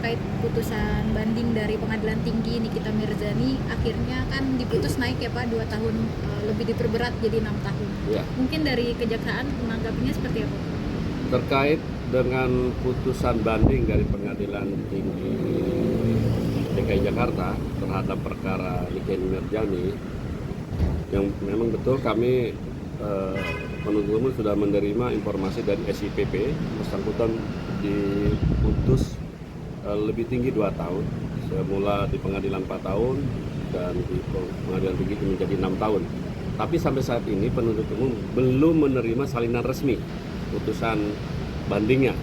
terkait putusan banding dari Pengadilan Tinggi Nikita Mirzani, akhirnya kan diputus naik ya Pak, 2 tahun lebih diperberat jadi 6 tahun. Ya. Mungkin dari kejaksaan menanggapinya seperti apa? Terkait dengan putusan banding dari Pengadilan Tinggi DKI Jakarta terhadap perkara Nikita Mirzani, yang memang betul kami penuntut umum sudah menerima informasi dari SIPP bersangkutan diputus lebih tinggi 2 tahun, semula di pengadilan 4 tahun dan di pengadilan tinggi menjadi 6 tahun. Tapi sampai saat ini penuntut umum belum menerima salinan resmi putusan bandingnya,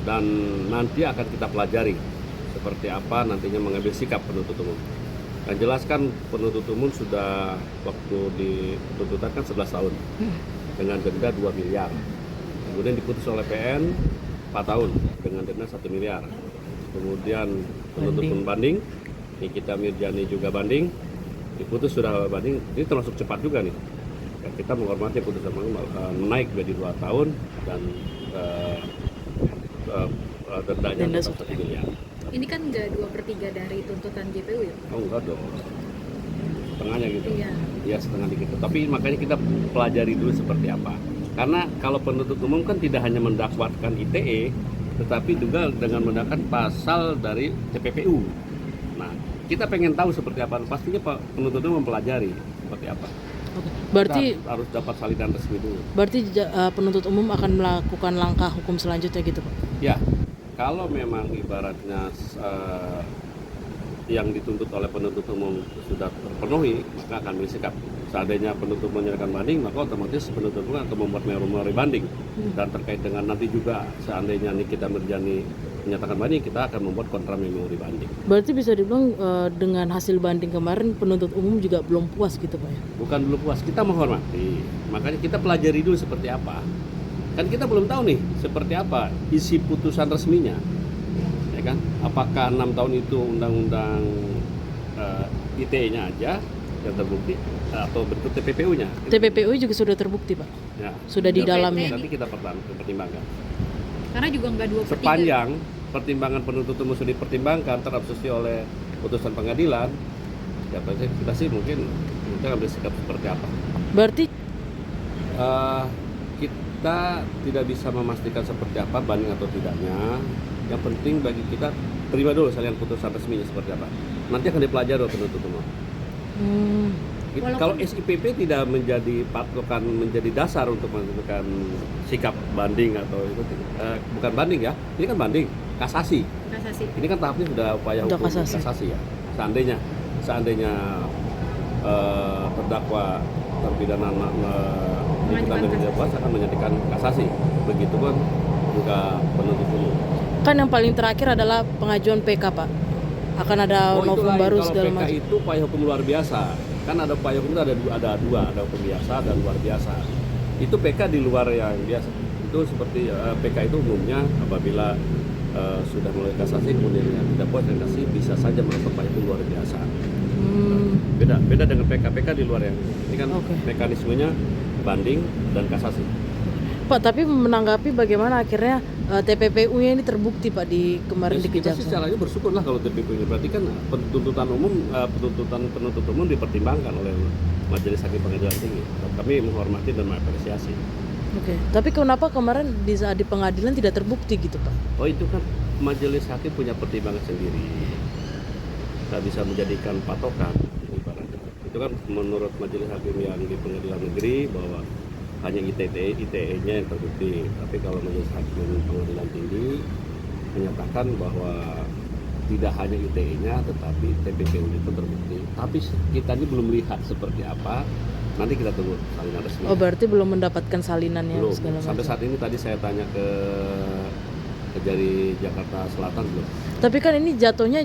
dan nanti akan kita pelajari seperti apa nantinya mengambil sikap penuntut umum. Dan jelaskan penuntut umum sudah waktu dituntutan kan 11 tahun dengan denda 2 miliar. Kemudian diputus oleh PN 4 tahun dengan denda 1 miliar. Kemudian penuntut umum banding, Nikita Mirzani juga banding, diputus sudah banding. Ini termasuk cepat juga nih. Ya, kita menghormati putusan menaik menjadi 2 tahun dan dendanya 1 miliar. Ini kan nggak 2/3 dari tuntutan JPU ya? Oh enggak dong, setengahnya gitu. Iya. Ya setengah gitu. Tapi makanya kita pelajari dulu seperti apa. Karena kalau penuntut umum kan tidak hanya mendakwatkan ITE, tetapi juga dengan menggunakan pasal dari TPPU. Nah, kita pengen tahu seperti apa. Pastinya Pak penuntut umum mempelajari seperti apa. Oke. Berarti kita harus dapat salinan resmi dulu. Berarti penuntut umum akan melakukan langkah hukum selanjutnya gitu Pak? Ya, kalau memang ibaratnya yang dituntut oleh penuntut umum sudah terpenuhi, maka akan bersikap. Seandainya penuntut menyerahkan banding, maka otomatis penuntut umum akan membuat memori banding. Dan terkait dengan nanti juga seandainya Nikita Mirzani menyatakan banding, kita akan membuat kontra memori banding. Berarti bisa dibilang dengan hasil banding kemarin penuntut umum juga belum puas gitu Pak ya? Bukan belum puas, kita menghormati. Makanya kita pelajari dulu seperti apa. Kan kita belum tahu nih seperti apa isi putusan resminya. Ya kan? Apakah 6 tahun itu undang-undang ITE-nya aja yang terbukti atau bentuk TPPU-nya? TPPU juga sudah terbukti Pak? Ya. Sudah di dalamnya? Nanti kita pertimbangkan. Karena juga nggak 2/3. Sepanjang pertimbangan penuntut umum sudah dipertimbangkan terabsorpsi oleh putusan pengadilan, ya kita sih mungkin kita ambil sikap seperti apa. Berarti kita tidak bisa memastikan seperti apa banding atau tidaknya. Yang penting bagi kita terima dulu salinan putusan resminya seperti apa. Nanti akan dipelajari oleh penuntut umum. Kalau SIPP tidak menjadi patokan, menjadi dasar untuk menentukan sikap banding atau itu bukan banding ya, ini kan banding kasasi. Ini kan tahapnya sudah upaya hukum kasasi ya. Seandainya terdakwa terpidana tidak puas akan menyatakan kasasi. Begitupun juga penuntut umum. Kan yang paling terakhir adalah pengajuan PK Pak. Akan ada novum baru segala macam. Kalau PK itu upaya hukum luar biasa. Kan ada upaya hukum itu ada dua, ada hukum biasa dan luar biasa. Itu PK di luar yang biasa. Itu seperti PK itu umumnya apabila sudah mulai kasasi kemudian tidak puas dan kasasi bisa saja masuk upaya hukum luar biasa. Beda dengan PK di luar yang ini kan mekanismenya banding dan kasasi. Pak, tapi menanggapi bagaimana akhirnya TPPU-nya ini terbukti Pak di kemarin di Kita kejaksaan. sih caranya bersyukurlah kalau TPPU-nya, berarti kan tuntutan penuntut umum dipertimbangkan oleh Majelis Hakim Pengadilan Tinggi. Kami menghormati dan mengapresiasi. Oke. Tapi kenapa kemarin di saat di pengadilan tidak terbukti gitu Pak? Oh itu kan Majelis Hakim punya pertimbangan sendiri. Tidak bisa menjadikan patokan ibaratnya. Itu kan menurut Majelis Hakim yang di Pengadilan Negeri bahwa hanya ITE-nya yang terbukti. Tapi kalau Majelis Hakim Pengadilan Tinggi menyatakan bahwa tidak hanya ITE-nya tetapi TPPU itu terbukti. Tapi kita ini belum lihat seperti apa. Nanti kita tunggu salinan resmi. Oh berarti belum mendapatkan salinannya Belum. segala macam. Sampai saat ini tadi saya tanya ke Kejari Jakarta Selatan belum. Tapi kan ini jatuhnya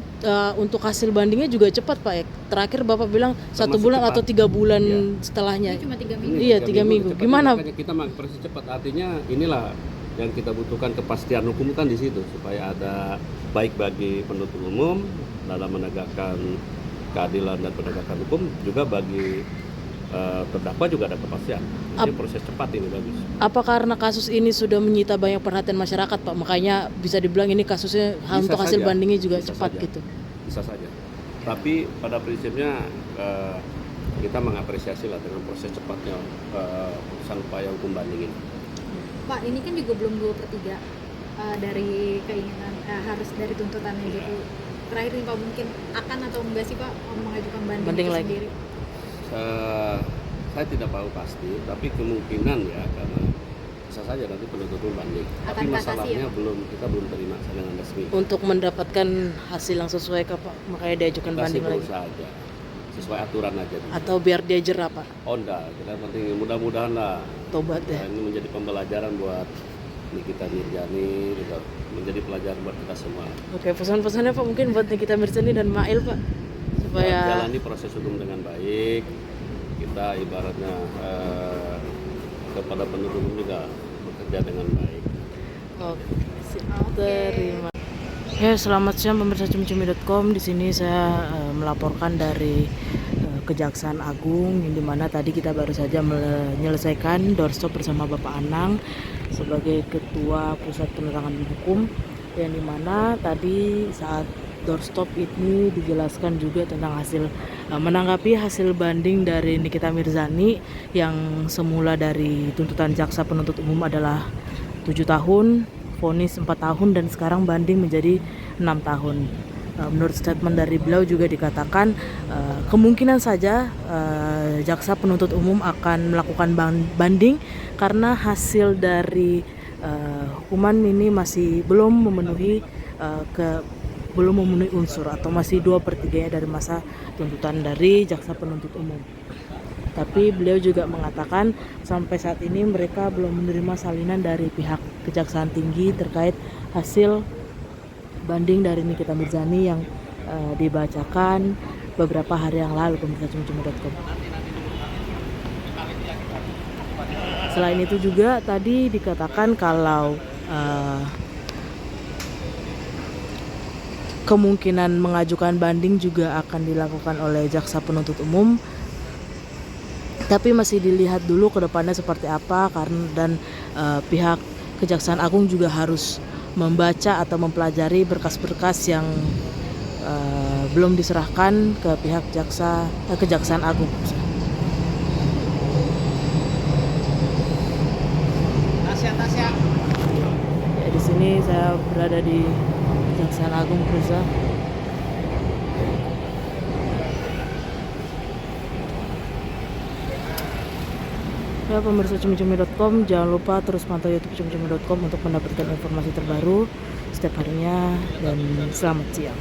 untuk hasil bandingnya juga cepat Pak ya. Terakhir Bapak bilang 1 bulan cepat. atau 3 bulan setelahnya. Ini cuma 3 minggu. Iya 3 minggu. Cepat. Gimana? Makanya kita mengapresiasi cepat. Artinya inilah yang kita butuhkan, kepastian hukum kan di situ supaya ada baik bagi penuntut umum dalam menegakkan keadilan dan penegakan hukum, juga bagi terdakwa juga ada kepastian. Jadi proses cepat ini bagus. Apa karena kasus ini sudah menyita banyak perhatian masyarakat Pak, makanya bisa dibilang ini kasusnya untuk hasil saja. bandingnya juga Bisa cepat saja. gitu? Bisa saja. Tapi pada prinsipnya kita mengapresiasi lah dengan proses cepatnya putusan upaya hukum banding ini. Pak, ini kan juga belum 2/3 dari keinginan harus dari tuntutannya gitu. Terakhir nih Pak, mungkin akan atau enggak sih Pak mengajukan banding, Banding itu lagi. sendiri? Saya tidak tahu pasti, tapi kemungkinan ya karena bisa saja nanti penuntut umum banding. Tapi Akan kasasi masalahnya ya, kita belum terima dengan resmi. Untuk mendapatkan hasil yang sesuai Pak, makanya diajukan Kita sih banding lagi? berusaha aja, sesuai aturan aja. Atau biar dia jerah Pak, Oh enggak, kita penting mudah-mudahan lah tobat ya? ini menjadi pembelajaran buat Nikita Mirzani, juga menjadi pelajaran buat kita semua. Oke, pesan-pesannya Pak mungkin buat Nikita Mirzani dan Mail Pak, supaya Jalani proses hukum dengan baik. Kita ibaratnya kepada penuntut umum juga bekerja dengan baik. Oke. Oke. Terima. Ya, selamat siang pemirsa cumi-cumi.com. Di sini saya melaporkan dari Kejaksaan Agung, yang dimana tadi kita baru saja menyelesaikan doorstop bersama Bapak Anang sebagai Ketua Pusat Penerangan Hukum, yang dimana tadi saat doorstop ini dijelaskan juga tentang hasil menanggapi hasil banding dari Nikita Mirzani yang semula dari tuntutan jaksa penuntut umum adalah 7 tahun, vonis 4 tahun, dan sekarang banding menjadi 6 tahun. Menurut statement dari beliau juga dikatakan kemungkinan saja jaksa penuntut umum akan melakukan banding karena hasil dari hukuman ini masih belum memenuhi unsur atau masih 2/3 dari masa tuntutan dari jaksa penuntut umum. Tapi beliau juga mengatakan sampai saat ini mereka belum menerima salinan dari pihak Kejaksaan Tinggi terkait hasil banding dari Nikita Mirzani yang dibacakan beberapa hari yang lalu, pemirsa cumi-cumi.com. Selain itu juga tadi dikatakan kalau kemungkinan mengajukan banding juga akan dilakukan oleh jaksa penuntut umum, tapi masih dilihat dulu ke depannya seperti apa, dan pihak Kejaksaan Agung juga harus membaca atau mempelajari berkas-berkas yang belum diserahkan ke pihak Kejaksaan Agung. Ya, di sini saya berada di Kejaksaan Agung, Reza. Ya, pemirsa cumi-cumi.com, jangan lupa terus pantau YouTube cumi-cumi.com untuk mendapatkan informasi terbaru setiap harinya, dan selamat siang.